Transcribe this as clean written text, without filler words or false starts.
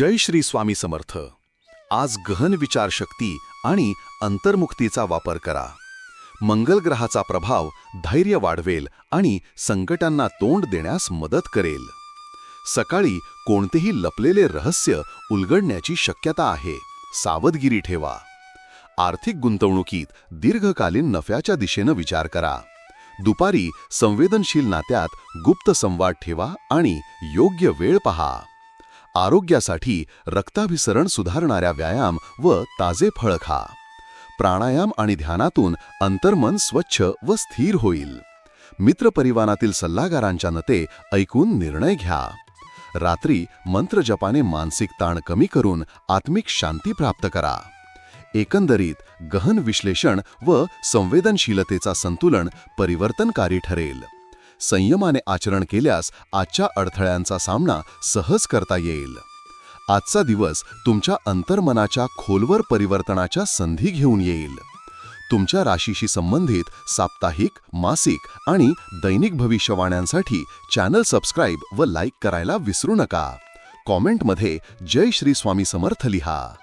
जय श्री स्वामी समर्थ. आज गहन विचारशक्ती आणि अंतर्मुक्तीचा वापर करा. मंगल ग्रहाचा प्रभाव धैर्य वाढवेल आणि संकटांना तोंड देण्यास मदत करेल. सकाळी कोणतेही लपलेले रहस्य उलगडण्याची शक्यता आहे. सावधगिरी ठेवा. आर्थिक गुंतवणुकीत दीर्घकालीन नफ्याच्या दिशेने विचार करा. दुपारी संवेदनशील नात्यात गुप्त संवाद ठेवा आणि योग्य वेळ पहा. आरोग्यासाठी रक्ताभिसरण सुधारणाऱ्या व्यायाम व ताजे फळ खा. प्राणायाम आणि ध्यानातून अंतर्मन स्वच्छ व स्थिर होईल. मित्रपरिवारातील सल्लागारांच्या मते ऐकून निर्णय घ्या. रात्री मंत्रजपाने मानसिक ताण कमी करून आत्मिक शांती प्राप्त करा. एकंदरीत गहन विश्लेषण व संवेदनशीलतेचा संतुलन परिवर्तनकारी ठरेल. संयमाने आचरण केल्यास आजच्या अडथळ्यांचा सामना सहज करता येईल. आजचा दिवस तुमच्या अंतर्मनाच्या खोलवर परिवर्तनाच्या संधी घेऊन येईल. तुमच्या राशीशी संबंधित साप्ताहिक, मासिक आणि दैनिक भविष्यवाण्यांसाठी चॅनल सबस्क्राईब व लाईक करायला विसरू नका. कॉमेंटमध्ये जय श्री स्वामी समर्थ लिहा.